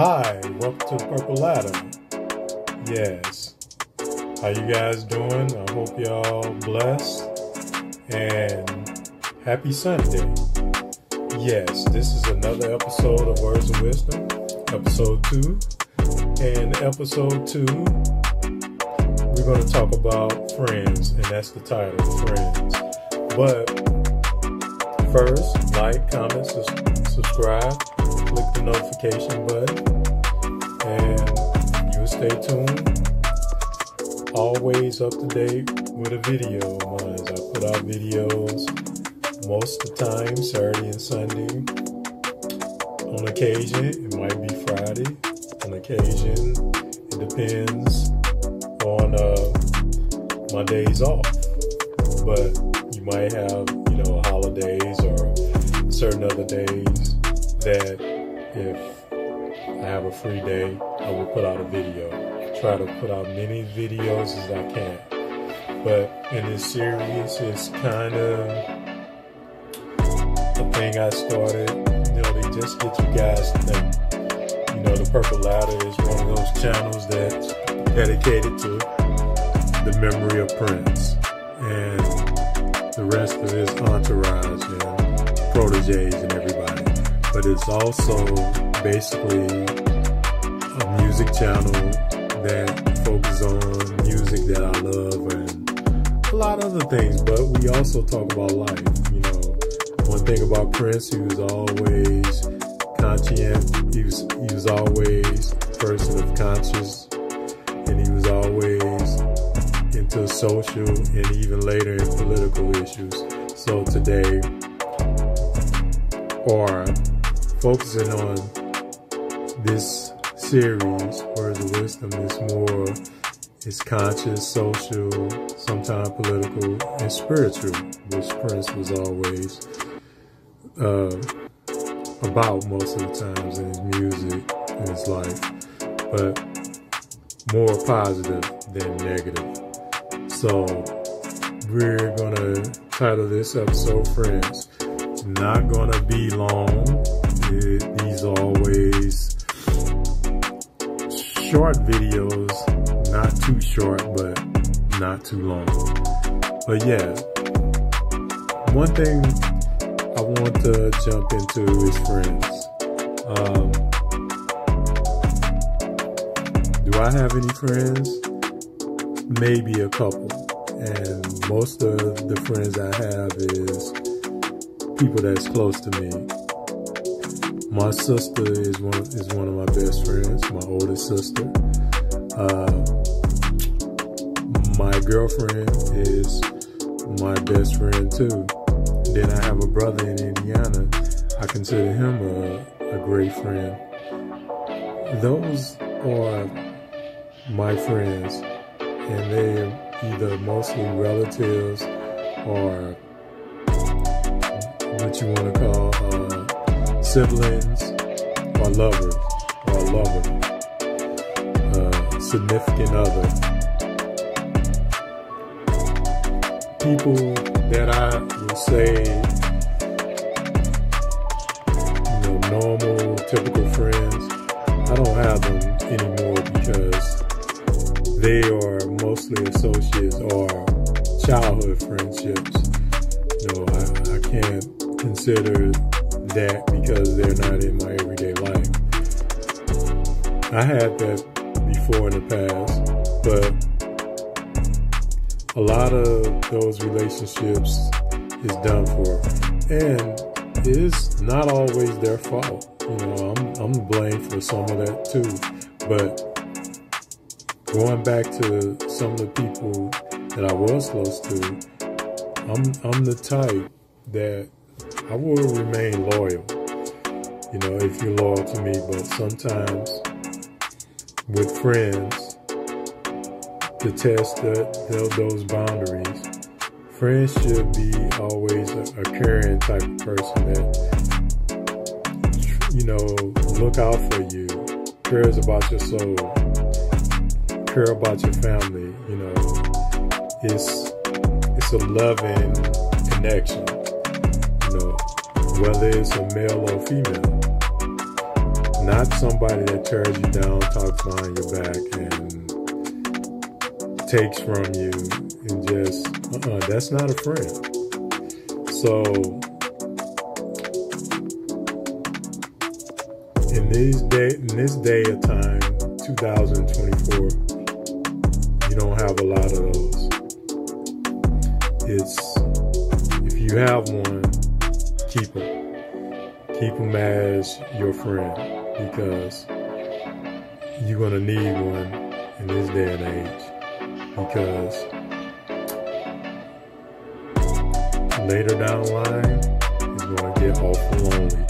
Hi, welcome to the Purple Ladder. Yes, how you guys doing? I hope y'all blessed and happy Sunday. Yes, this is another episode of Words of Wisdom, episode 2. And episode 2, we're going to talk about friends, and that's the title, Friends. But first, like, comment, subscribe, click the notification button, and you'll stay tuned. Always up to date with a video of mine. I put out videos most of the time, Saturday and Sunday. On occasion, it might be Friday. On occasion, it depends on my days off. But you might have, holidays or certain other days that if I have a free day, I will put out a video. Try to put out many videos as I can. But in this series, it's kind of a thing I started, to just get you guys to think. The Purple Ladder is one of those channels that's dedicated to the memory of Prince and the rest of his entourage and proteges and everybody. But it's also basically a music channel that focuses on music that I love and a lot of other things. But we also talk about life. One thing about Prince, he was always conscientious. He was always a person of conscience, and he was always into social and even later in political issues. So today, or focusing on this series, Words of Wisdom, is conscious, social, sometimes political, and spiritual, which Prince was always about most of the times in his music, in his life, but more positive than negative. So we're gonna title this episode Friends. It's not gonna be long. These are always short videos, not too short, but not too long. But yeah, one thing I want to jump into is friends. Do I have any friends? Maybe a couple. And most of the friends I have is people that's close to me. My sister is one of my best friends, my oldest sister. My girlfriend is my best friend too. Then I have a brother in Indiana. I consider him a great friend. Those are my friends, and they are either mostly relatives or what you want to call siblings or lovers or a lover, significant other. People that I would say, normal, typical friends, I don't have them anymore because they are mostly associates or childhood friendships. I can't consider that because they're not in my everyday life. I had that before in the past, but a lot of those relationships is done for, and it's not always their fault. I'm to blame for some of that too. But going back to some of the people that I was close to, I'm the type that I will remain loyal. If you're loyal to me, but sometimes with friends, to test those boundaries, friends should be always a caring type of person that, look out for you, cares about your soul, care about your family. It's a loving connection, whether it's a male or female. not somebody that tears you down, talks behind your back, and takes from you, and just, that's not a friend. So, in this day of time, 2024, you don't have a lot of those. If you have one, keep them. Keep them as your friend, because you're going to need one in this day and age. Because later down the line, it's going to get awful lonely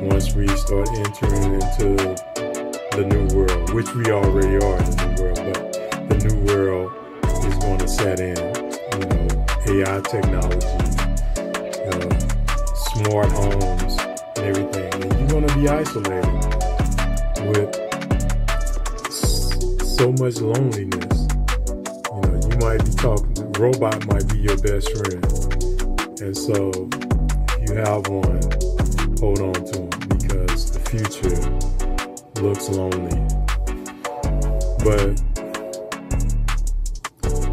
once we start entering into the new world, which we already are in the new world, but the new world is going to set in. AI technology, smart homes, and everything. And you're going to be isolated with so much loneliness. You might be talking, the robot might be your best friend. And so, if you have one, hold on to them, because the future looks lonely. But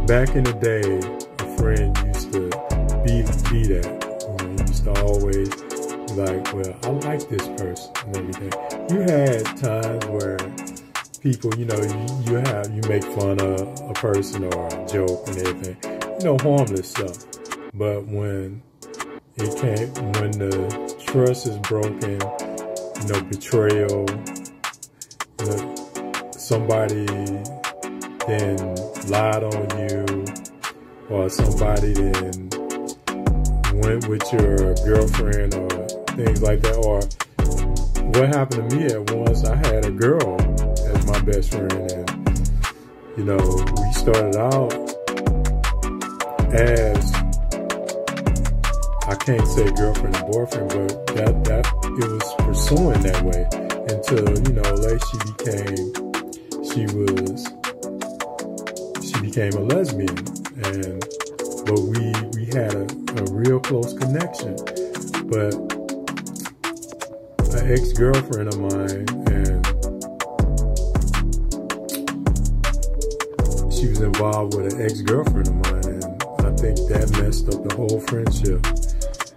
back in the day, a friend used to be that. You used to always be like, well, I like this person and everything. You had times where people, you make fun of a person or a joke and everything, harmless stuff. But when the trust is broken, betrayal, somebody then lied on you, or somebody then went with your girlfriend or things like that. Or what happened to me at once, I had a girl as my best friend, and we started out as, I can't say girlfriend and boyfriend, but that it was pursuing that way until later she became a lesbian, but we had a real close connection. But an ex-girlfriend of mine, and she was involved with an ex-girlfriend of mine, and I think that messed up the whole friendship.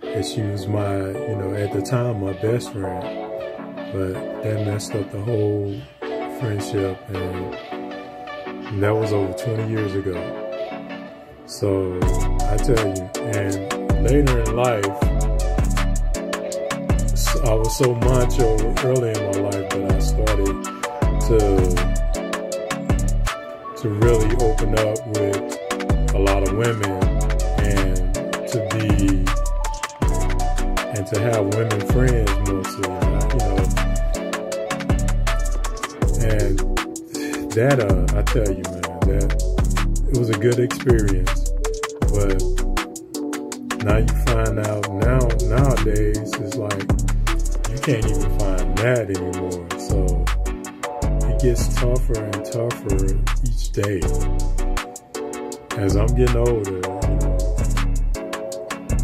And she was my, at the time, my best friend, but that messed up the whole friendship, and that was over 20 years ago. So I tell you, and later in life, I was so macho early in my life, but I started to really open up with a lot of women, and to have women friends mostly, and that I tell you, man, that it was a good experience. But now you find out nowadays it's like you can't even find that anymore. So it gets tougher and tougher each day. As I'm getting older,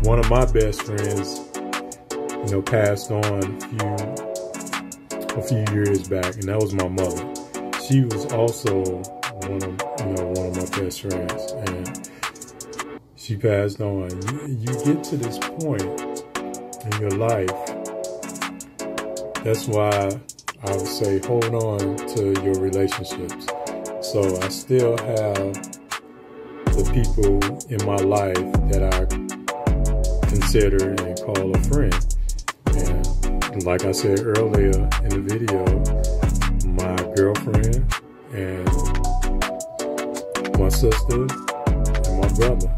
one of my best friends, passed on a few years back, and that was my mother. She was also one of my best friends, and she passed on. You get to this point in your life. That's why I would say hold on to your relationships. So I still have the people in my life that I consider and call a friend. And like I said earlier in the video, my girlfriend and my sister and my brother,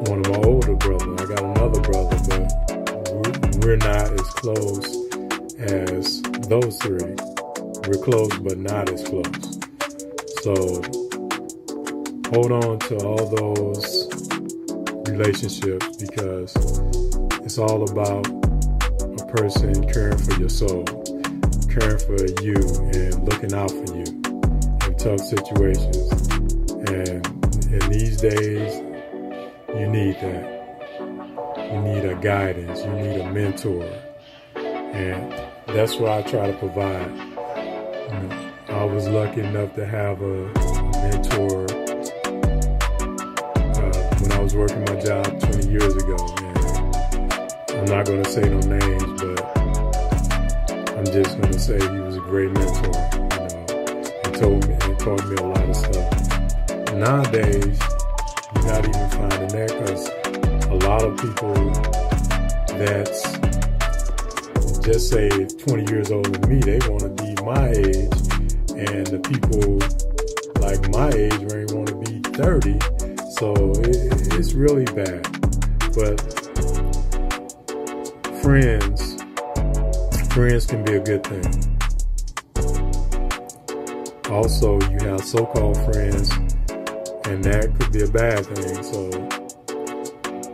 one of my older brothers. I got another brother, but we're not as close as those three. We're close, but not as close. So hold on to all those relationships, because it's all about a person caring for your soul, caring for you and looking out for you in tough situations. And in these days, you need that. You need a guidance. You need a mentor. And that's what I try to provide. I was lucky enough to have a mentor when I was working my job 20 years ago. And I'm not going to say no names, but I'm just going to say he was a great mentor. He taught me a lot of stuff. Nowadays, you're not even finding that, because a lot of people that's just say 20 years older than me, they want to be my age, and the people like my age range want to be 30. So it's really bad. But friends can be a good thing. Also, you have so-called friends, and that could be a bad thing. So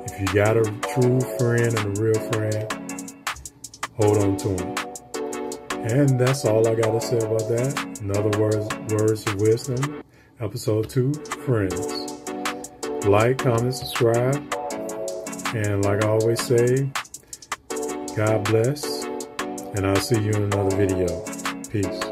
if you got a true friend and a real friend, hold on to them. And that's all I got to say about that. Another words of wisdom, episode 2, friends. Like, comment, subscribe. And like I always say, God bless. And I'll see you in another video. Peace.